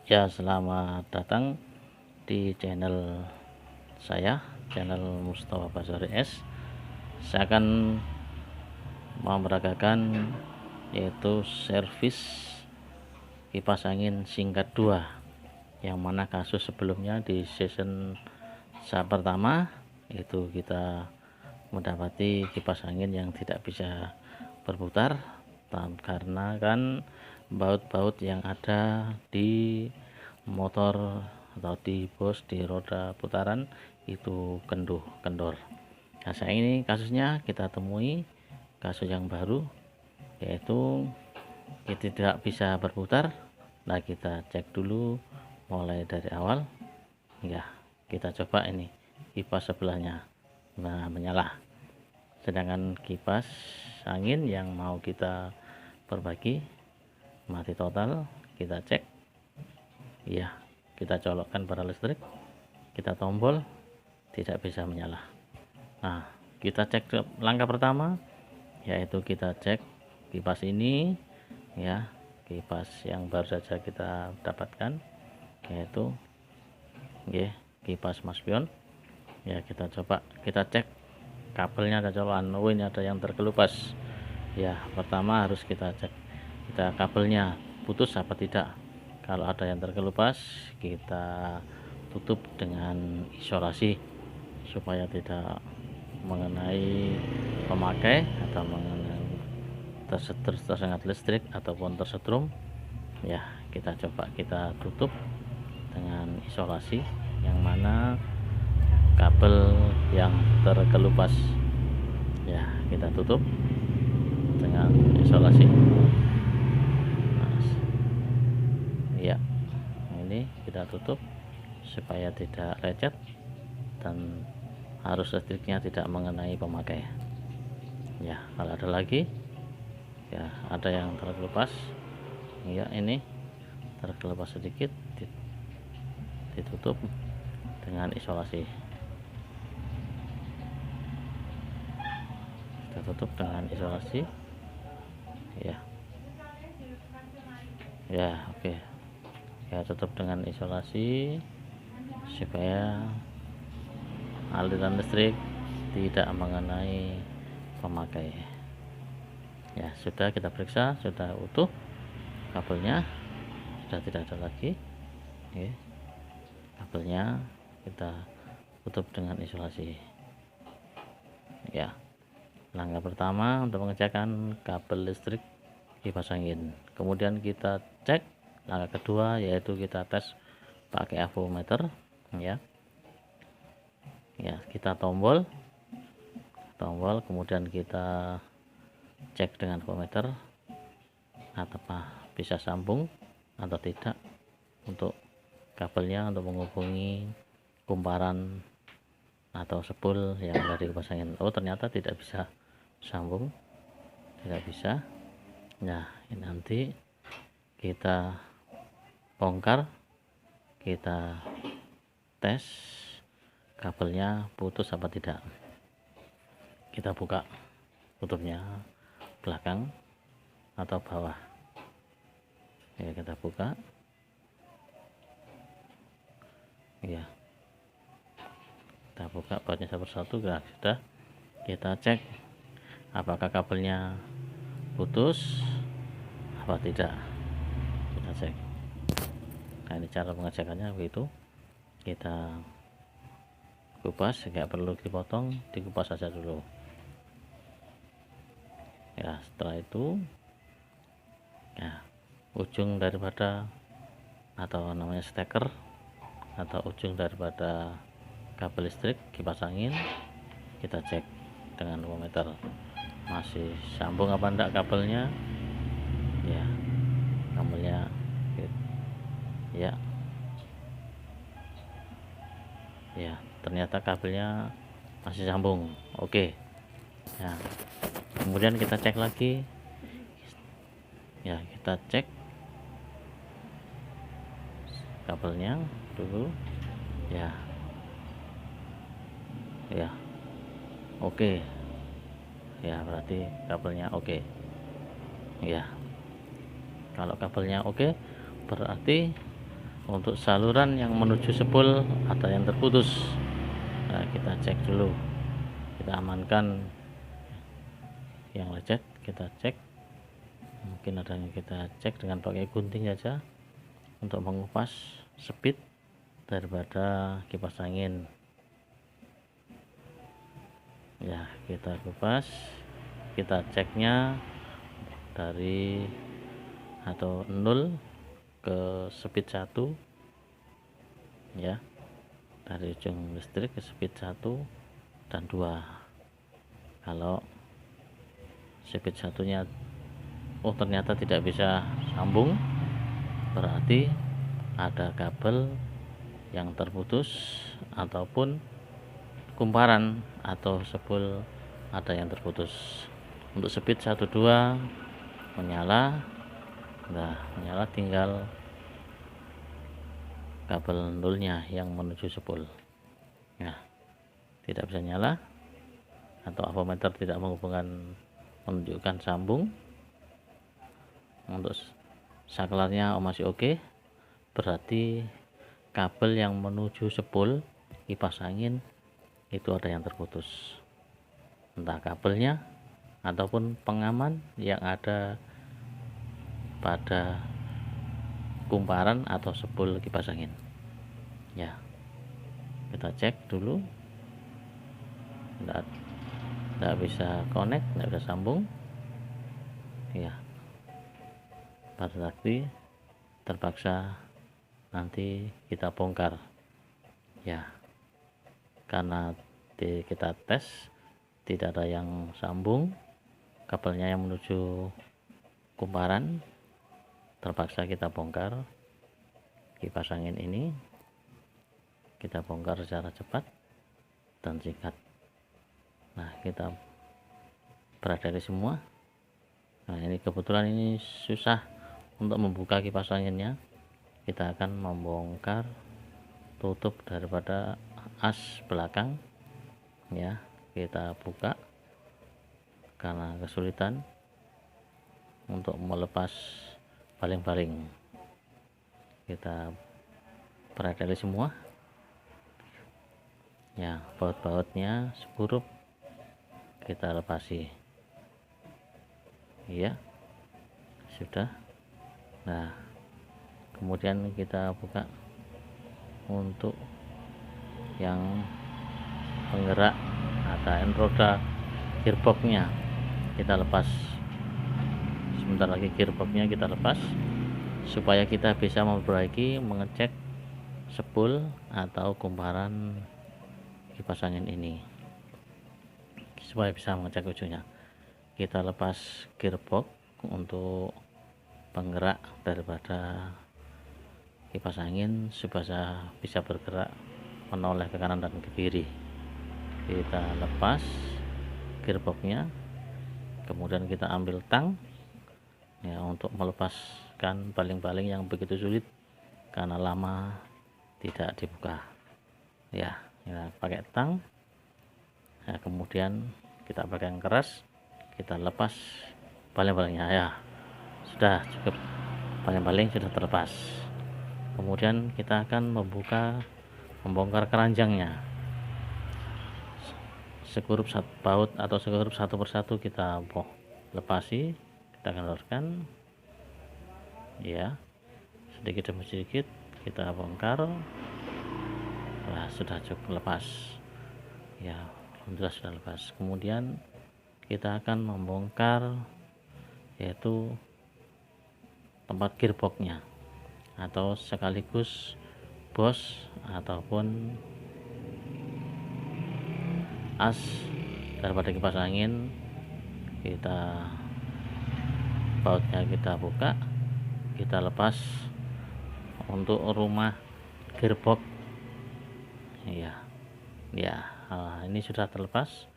Ya, selamat datang di channel saya, channel Mustafa Basari S. Saya akan memperagakan yaitu servis kipas angin singkat 2, yang mana kasus sebelumnya di season pertama itu kita mendapati kipas angin yang tidak bisa berputar karena kan baut-baut yang ada di motor atau di roda putaran itu kendor. Nah, saya ini kasusnya kita temui kasus yang baru, yaitu kita tidak bisa berputar. Nah, kita cek dulu mulai dari awal. Ya, kita coba ini kipas sebelahnya menyala, sedangkan kipas angin yang mau kita perbaiki mati total. Kita cek, ya, kita colokkan para listrik, kita tombol, tidak bisa menyala. Nah, kita cek langkah pertama, yaitu kita cek kipas ini, ya, kipas yang baru saja kita dapatkan, yaitu kipas maspion. Ya, kita coba kita cek kabelnya ada colokan. Oh, ini ada yang terkelupas. Ya, pertama harus kita cek kabelnya putus apa tidak. Kalau ada yang terkelupas, kita tutup dengan isolasi supaya tidak mengenai pemakai atau mengenai tersengat listrik ataupun tersetrum. Ya, kita coba kita tutup dengan isolasi, yang mana kabel yang terkelupas, ya, kita tutup dengan isolasi. Nah, ya, ini kita tutup supaya tidak lecet dan arus listriknya tidak mengenai pemakai. Ya, kalau ada lagi, ya, ada yang terkelupas, ya, ini terkelupas sedikit, ditutup dengan isolasi. Kita tutup dengan isolasi, ya, oke. Ya, tutup dengan isolasi supaya aliran listrik tidak mengenai pemakai. Ya, sudah kita periksa, sudah utuh kabelnya, sudah tidak ada lagi. Kabelnya kita tutup dengan isolasi. Ya, langkah pertama untuk mengecekkan kabel listrik kipas angin. Kemudian kita cek langkah kedua, yaitu kita tes pakai avometer. Ya, kita tombol, kemudian kita cek dengan avometer apakah bisa sambung atau tidak untuk kabelnya untuk menghubungi kumparan atau spool yang ada di kipas angin. Oh, ternyata tidak bisa sambung, tidak bisa. Nah, ini nanti kita bongkar, kita tes kabelnya putus apa tidak. Kita buka tutupnya belakang atau bawah. Ya, kita buka. Ya, kita buka bautnya satu persatu. Sudah, kita cek apakah kabelnya putus apa tidak. Kita cek. Nah, ini cara pengecekannya begitu. Kita kupas, nggak perlu dipotong, dikupas saja dulu. Ya, setelah itu, ya, ujung daripada atau namanya steker atau ujung daripada kabel listrik kipas angin kita cek dengan avometer, masih sambung apa enggak kabelnya. Ya, kabelnya, ya, ternyata kabelnya masih sambung. Oke. Ya, kemudian kita cek lagi. Ya, kita cek kabelnya dulu. Ya, oke. Ya, berarti kabelnya oke. Ya, kalau kabelnya oke, berarti Untuk saluran yang menuju spool ada yang terputus. Nah, kita cek dulu, kita amankan yang lecet, kita cek. Mungkin ada yang kita cek dengan pakai gunting saja untuk mengupas speed daripada kipas angin. Ya, kita kupas, kita ceknya dari atau 0 ke speed 1 ya, dari ujung listrik ke speed 1 dan 2. Kalau speed satunya ternyata tidak bisa sambung, berarti ada kabel yang terputus ataupun kumparan atau spool ada yang terputus. Untuk speed 1 2 menyala. Nah, menyala, tinggal kabel nolnya yang menuju spool. Nah, tidak bisa nyala atau avometer tidak menunjukkan sambung. Untuk saklarnya masih oke, berarti kabel yang menuju spool kipas angin itu ada yang terputus, entah kabelnya ataupun pengaman yang ada pada kumparan atau spool kipas angin. Ya, kita cek dulu, tidak bisa connect, tidak bisa sambung ya, pada sakti terpaksa nanti kita bongkar ya, karena kita tes tidak ada yang sambung kabelnya yang menuju kumparan, terpaksa kita bongkar kipas angin ini. Kita bongkar secara cepat dan singkat. Nah, kita beradari semua. Nah, ini kebetulan ini susah untuk membuka kipas anginnya. Kita akan membongkar tutup daripada as belakang ya, kita buka karena kesulitan untuk melepas baling-baling. Kita beradari semua ya, baut-bautnya seburup kita lepasi ya, sudah. Nah, kemudian kita buka untuk yang penggerak ada roda gearboxnya, kita lepas. Sebentar lagi gearboxnya kita lepas supaya kita bisa memperbaiki, mengecek spool atau kumparan kipas angin ini supaya bisa mengecek ujungnya. Kita lepas gearbox untuk penggerak daripada kipas angin supaya bisa bergerak menoleh ke kanan dan ke kiri. Kita lepas gearboxnya, kemudian kita ambil tang ya untuk melepaskan baling-baling yang begitu sulit karena lama tidak dibuka ya. Pakai tang ya, kemudian kita pakai yang keras, kita lepas baling-balingnya ya, sudah cukup, baling-baling sudah terlepas. Kemudian kita akan membongkar keranjangnya, segurup satu baut atau segurup satu persatu kita lepasi, kita kendorkan ya, sedikit demi sedikit kita bongkar. Nah, sudah cukup lepas ya, alhamdulillah sudah lepas. Kemudian kita akan membongkar yaitu tempat gearboxnya atau sekaligus bos ataupun as daripada kipas angin. Kita bautnya kita buka, kita lepas untuk rumah gearbox ya. Ini sudah terlepas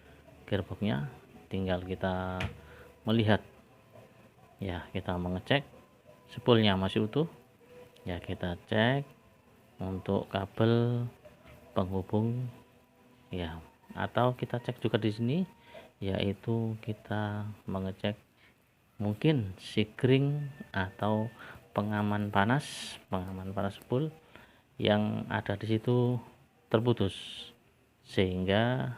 gearboxnya, tinggal kita melihat ya, kita mengecek spoolnya masih utuh ya, kita cek untuk kabel penghubung ya, atau kita cek juga di sini, yaitu kita mengecek mungkin sikring atau pengaman panas spool yang ada di situ terputus, sehingga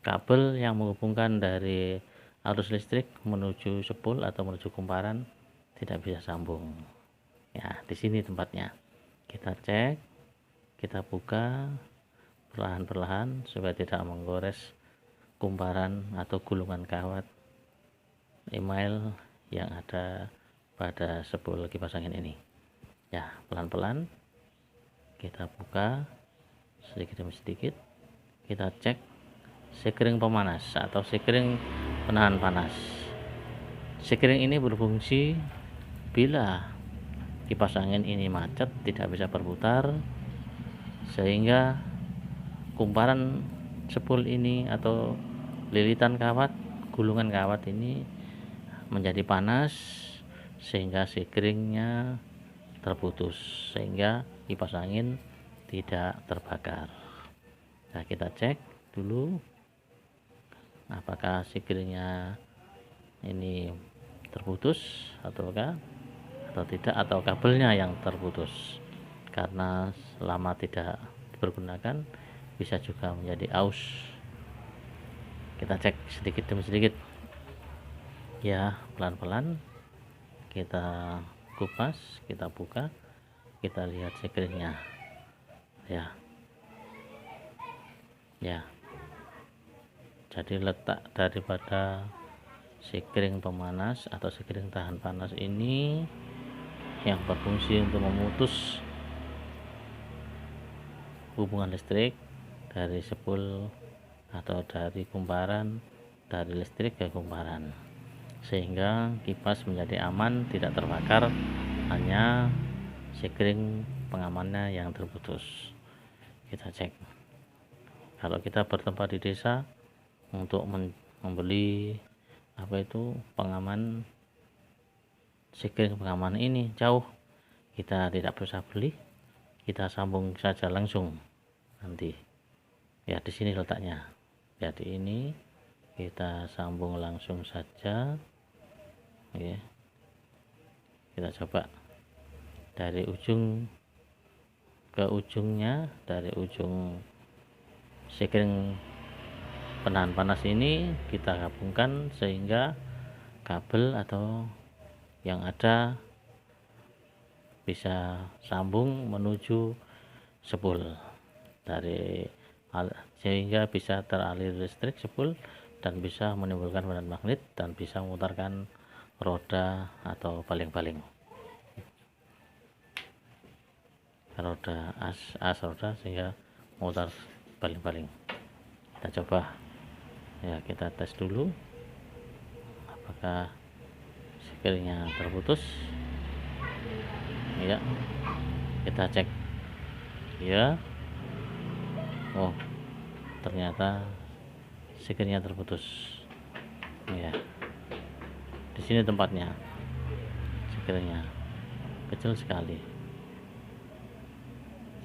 kabel yang menghubungkan dari arus listrik menuju spool atau menuju kumparan tidak bisa sambung. Ya, di sini tempatnya. Kita cek, kita buka perlahan-perlahan supaya tidak menggores kumparan atau gulungan kawat email yang ada pada spool kipas angin ini. Ya, pelan-pelan kita buka sedikit demi sedikit. Kita cek sekring pemanas atau sekring penahan panas. Sekring ini berfungsi bila kipas angin ini macet, tidak bisa berputar, sehingga kumparan spool ini atau lilitan kawat, gulungan kawat ini menjadi panas sehingga sekringnya terputus, sehingga kipas angin tidak terbakar. Nah, kita cek dulu apakah sekringnya ini terputus atau tidak, atau kabelnya yang terputus, karena selama tidak dipergunakan bisa juga menjadi aus. Kita cek sedikit demi sedikit, ya, pelan-pelan kita kupas, kita buka, kita lihat sekringnya, ya. Jadi letak daripada sekring pemanas atau sekring tahan panas ini yang berfungsi untuk memutus hubungan listrik dari spool atau dari kumparan, dari listrik ke kumparan, sehingga kipas menjadi aman, tidak terbakar, hanya sekring pengamannya yang terputus. Kita cek. Kalau kita bertempat di desa untuk membeli pengaman, sekring pengaman ini jauh, kita tidak bisa beli, kita sambung saja langsung nanti. Ya, di sini letaknya. Jadi ini kita sambung langsung saja, ya. Kita coba dari ujung ke ujungnya, dari ujung sekring penahan panas ini kita gabungkan sehingga kabel atau yang ada bisa sambung menuju spool, sehingga bisa teralir listrik spool dan bisa menimbulkan medan magnet dan bisa memutarkan roda atau baling-baling, roda as roda, sehingga memutar baling-baling. Kita coba, ya, kita tes dulu apakah sekringnya terputus. Ya, kita cek, ya. Oh, ternyata sekringnya terputus, ya. Di sini tempatnya, sekringnya kecil sekali.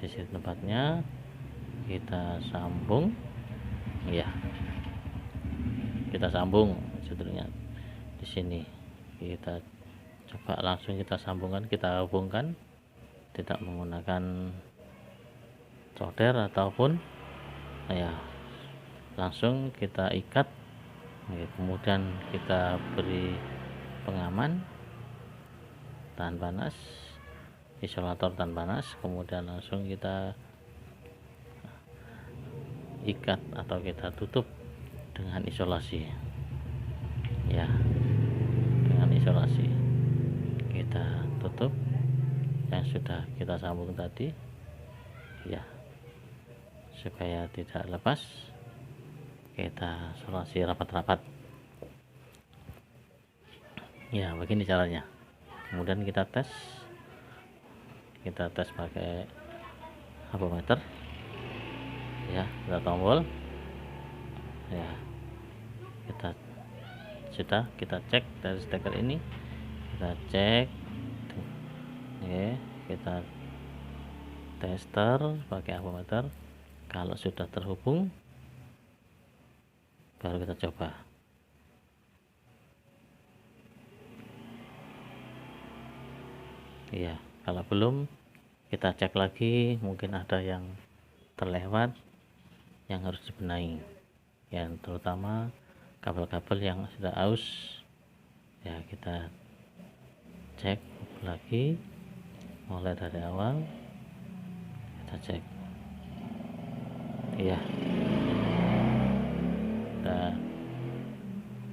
Di sini tempatnya, kita sambung, ya, kita sambung sebetulnya di sini. Kita coba langsung kita sambungkan, kita hubungkan, tidak menggunakan solder ataupun, ya, langsung kita ikat, ya. Kemudian kita beri pengaman tahan panas, isolator tahan panas, kemudian langsung kita ikat atau kita tutup dengan isolasi, ya, dengan isolasi kita tutup yang sudah kita sambung tadi, ya, supaya tidak lepas. Kita isolasi rapat-rapat, ya, begini caranya. Kemudian kita tes pakai ampermeter, ya, kita tombol, ya, kita cek dari steker ini, kita cek, ya, kita tester pakai ampermeter. Kalau sudah terhubung, baru kita coba. ya. Kalau belum, kita cek lagi, mungkin ada yang terlewat yang harus dibenahi ya, terutama kabel-kabel yang sudah aus ya. Kita cek lagi mulai dari awal, kita cek ya.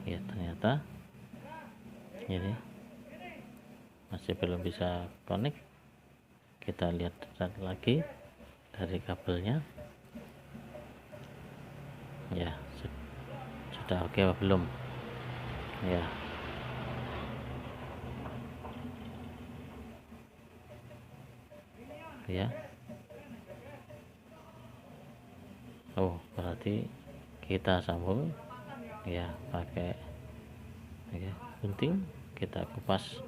Ya ternyata ini masih belum bisa connect. Kita lihat lagi dari kabelnya ya, sudah oke apa belum ya. Ya, oh berarti kita sambung ya pakai gunting. Kita kupas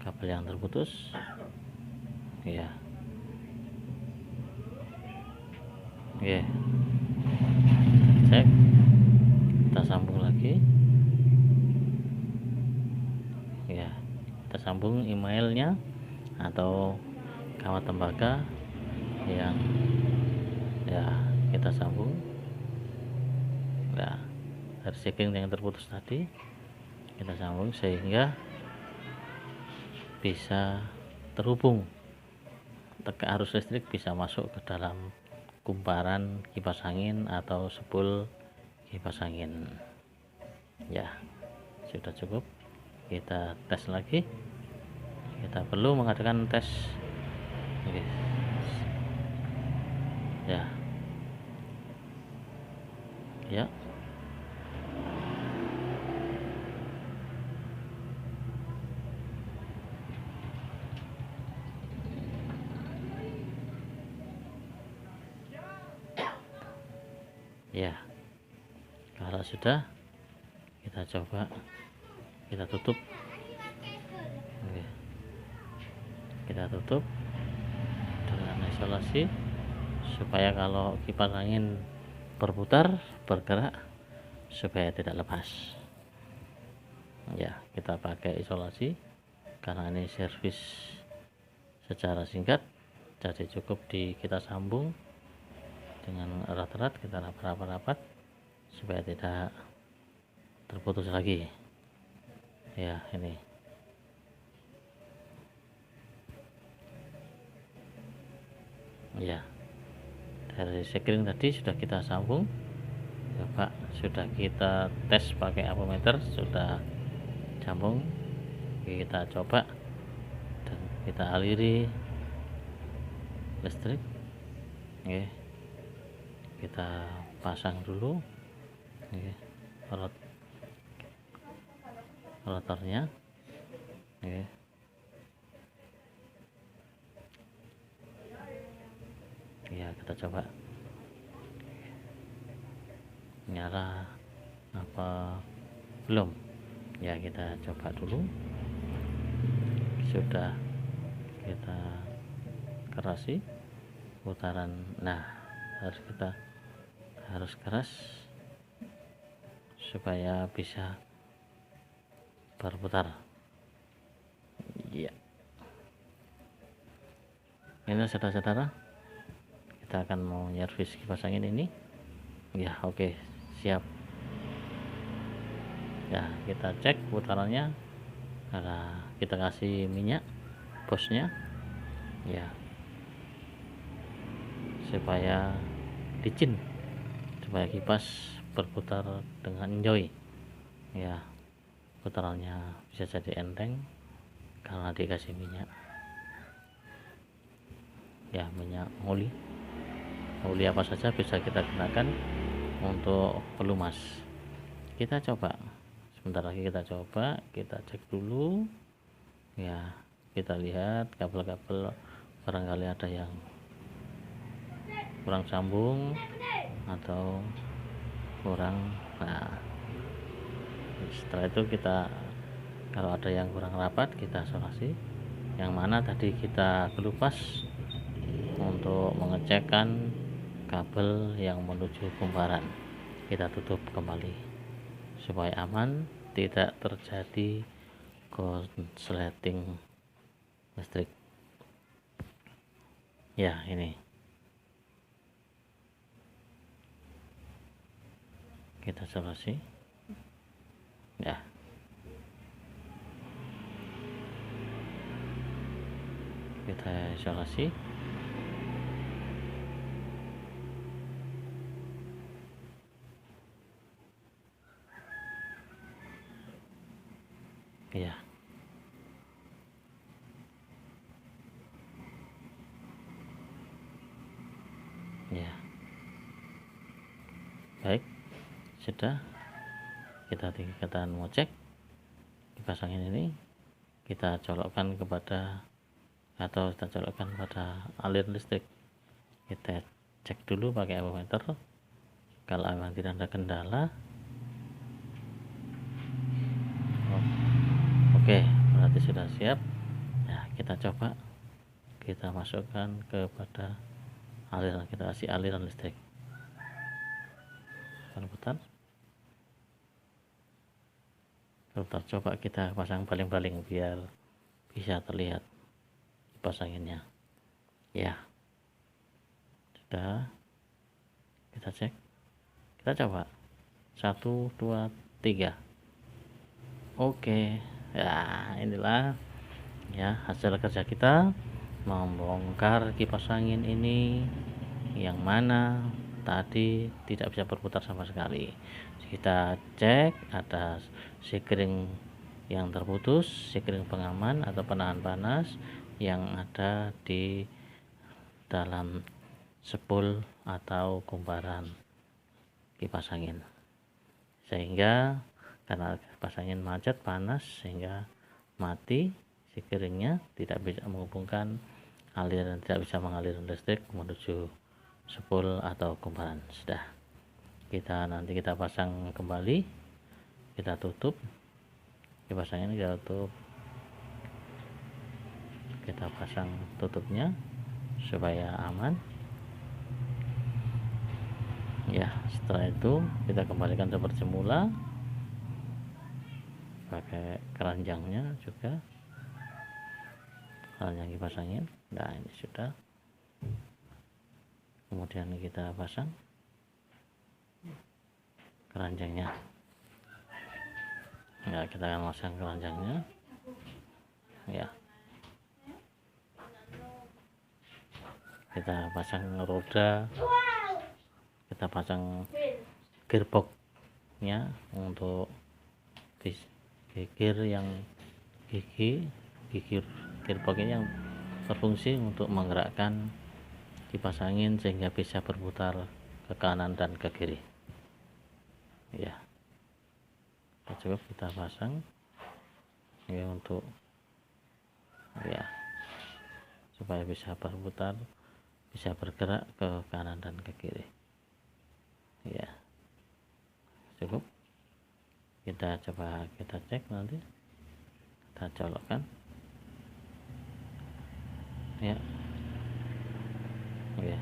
kabel yang terputus ya. Oke, cek, kita sambung lagi ya. Kita sambung emailnya atau kawat tembaga yang ya, kita sambung ya, dari seging yang terputus tadi kita sambung sehingga bisa terhubung, arus listrik bisa masuk ke dalam kumparan kipas angin atau spool kipas angin ya. Sudah cukup, kita tes lagi. Kita perlu mengadakan tes. Oke ya, ya ya. Kalau sudah, kita coba, kita tutup. Oke. Kita tutup dengan isolasi supaya kalau kipas angin berputar, bergerak, supaya tidak lepas ya. Kita pakai isolasi karena ini servis secara singkat, jadi cukup kita sambung dengan erat-erat, kita rapat-rapat supaya tidak terputus lagi ya. Ini ya, dari sekring tadi sudah kita sambung. Coba, sudah kita tes pakai ampermeter, sudah sambung. Kita coba dan kita aliri listrik. Oke, kita pasang dulu rotornya. Oke, ya, kita coba nyala apa belum ya. Kita coba dulu. Sudah kita kerasi putaran. Nah, harus keras supaya bisa berputar ya. Ini saudara-saudara, kita akan mau nyervis kipas angin ini ya. Oke, siap ya. Kita cek putarannya. Nah, kita kasih minyak bosnya ya, supaya licin, supaya kipas berputar dengan enjoy ya. Putarannya bisa jadi enteng karena dikasih minyak ya, minyak oli apa saja bisa kita gunakan untuk pelumas. Kita coba sebentar lagi, kita coba, kita cek dulu ya. Kita lihat kabel-kabel, barangkali ada yang kurang sambung atau kurang. Nah, setelah itu kita, kalau ada yang kurang rapat, kita isolasi. Yang mana tadi kita kelupas untuk mengecekkan kabel yang menuju kumparan, kita tutup kembali supaya aman, tidak terjadi konsleting listrik Ya, ini kita isolasi ya. Kita isolasi ya. Ya, baik, sudah. Kita mau cek dipasangin ini, kita colokkan kepada atau kita colokkan pada aliran listrik. Kita cek dulu pakai ammeter. Kalau memang tidak ada kendala, oke, berarti sudah siap. Nah, kita coba kita masukkan kepada aliran, kita kasih aliran listrik. Bentar, coba kita pasang baling-baling biar bisa terlihat pasanginnya. Ya, sudah. Kita cek, kita coba 1 2 3. Oke ya, inilah ya hasil kerja kita membongkar kipas angin ini yang mana tadi tidak bisa berputar sama sekali. Kita cek ada sekring yang terputus, sekring pengaman atau penahan panas yang ada di dalam spool atau kumparan kipas angin, sehingga karena kipas angin macet panas sehingga mati sekringnya, tidak bisa menghubungkan aliran, tidak bisa mengalir listrik menuju spool atau kumparan. Sudah, nanti kita pasang kembali, kita tutup kipas angin, kita tutup, kita pasang tutupnya supaya aman ya. Setelah itu kita kembalikan seperti semula pakai keranjangnya juga, keranjang kipas angin. Nah, ini sudah. Kemudian kita pasang keranjangnya. Ya, kita akan pasang keranjangnya ya. Kita pasang roda, kita pasang gearboxnya untuk gear yang gigi gearbox ini yang berfungsi untuk menggerakkan kipas angin sehingga bisa berputar ke kanan dan ke kiri ya. Cukup kita pasang ya untuk ya supaya bisa berputar, bisa bergerak ke kanan dan ke kiri ya. Cukup, kita coba kita cek, nanti kita colokkan ya. Ya,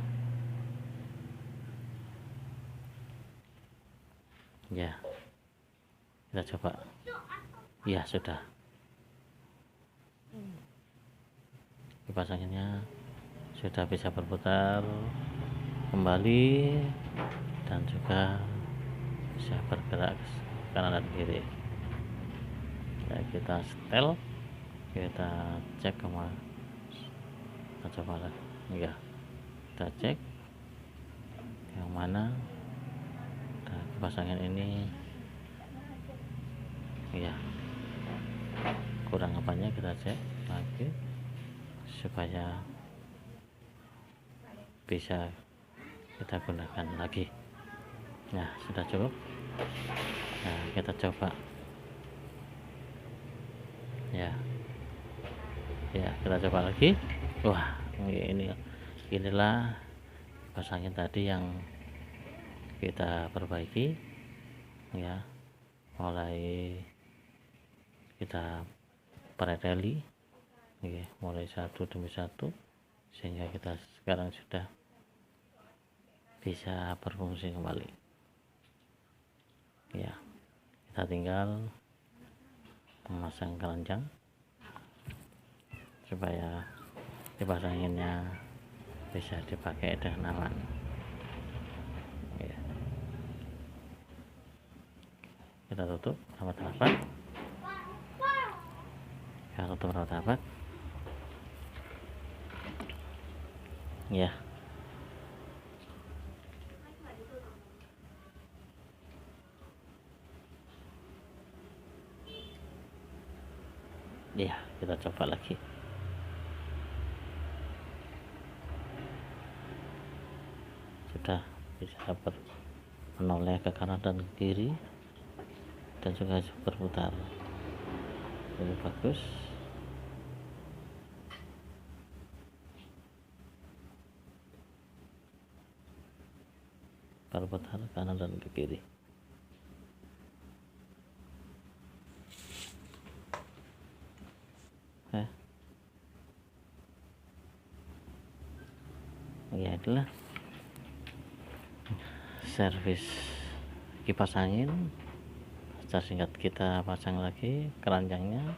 ya, kita coba ya. Sudah, kipas anginnya sudah bisa berputar kembali dan juga bisa bergerak kanan dan kiri ya. Kita setel, kita cek kemana, kita coba lagi ya. Kita cek yang mana kipas angin ini ya kurang apanya, kita cek lagi supaya bisa kita gunakan lagi. Nah, sudah cukup. Nah, kita coba ya. Ya, kita coba lagi. Wah, inilah kipas angin tadi yang kita perbaiki ya, mulai kita preteli ya, mulai satu demi satu sehingga kita sekarang sudah bisa berfungsi kembali ya. Kita tinggal memasang keranjang supaya kipas anginnya bisa dipakai dengan aman ya. Kita tutup rapat-rapat, kita tutup rapat-rapat ya. Ya, kita coba lagi. Sudah bisa menoleh ke kanan dan ke kiri dan juga berputar. Ini bagus. Berputar kanan dan ke kiri. Ya, itulah servis kipas angin. Secara singkat kita pasang lagi keranjangnya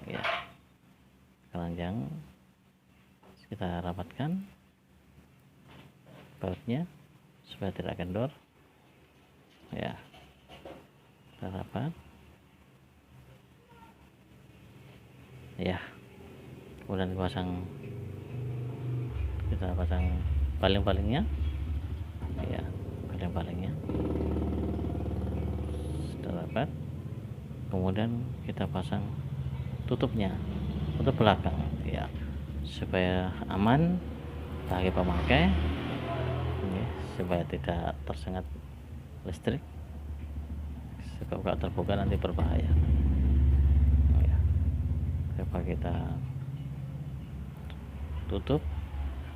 ya, keranjang kita rapatkan bautnya supaya tidak kendor ya, kita rapat ya, kemudian kita pasang paling-palingnya ya, paling-palingnya sudah rapat. Kemudian kita pasang tutupnya, tutup belakang ya, supaya aman bagi pemakai ini, supaya tidak tersengat listrik. Kalau terbuka nanti berbahaya ya. Coba kita tutup,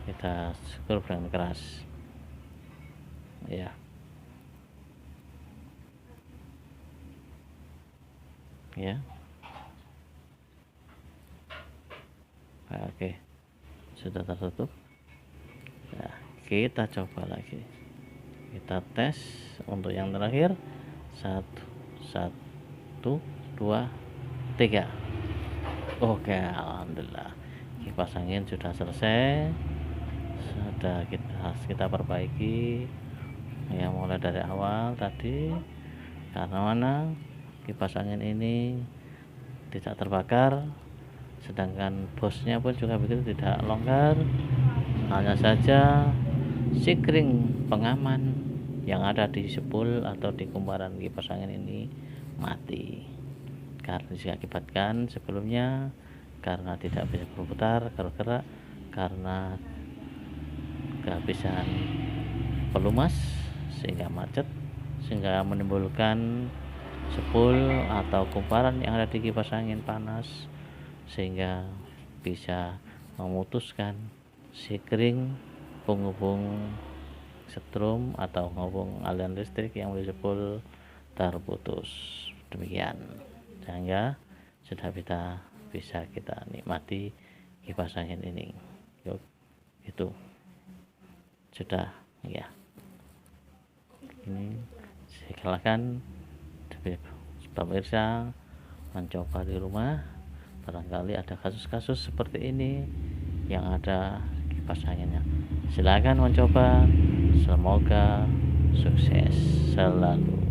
kita skru dengan keras ya. Ya, oke, sudah tertutup. Nah, kita coba lagi, kita tes untuk yang terakhir. 1, 2, 3. Oke, alhamdulillah kipas angin sudah selesai. Sudah kita perbaiki ya, mulai dari awal tadi. Karena mana kipas angin ini tidak terbakar, sedangkan bosnya pun juga begitu, tidak longgar. Hanya saja sikring pengaman yang ada di spool atau di kumparan kipas angin ini mati karena diakibatkan sebelumnya karena tidak bisa berputar, bergerak karena kehabisan pelumas sehingga macet, sehingga menimbulkan spool atau kumparan yang ada di kipas angin panas, sehingga bisa memutuskan sikring penghubung setrum atau penghubung aliran listrik yang disebut terputus. Demikian, sehingga sudah bisa kita nikmati kipas angin ini. Yuk, itu sudah ya. Ini silakan pemirsa mencoba di rumah. Barangkali ada kasus-kasus seperti ini yang ada kipas anginnya. Silakan mencoba. Semoga sukses selalu.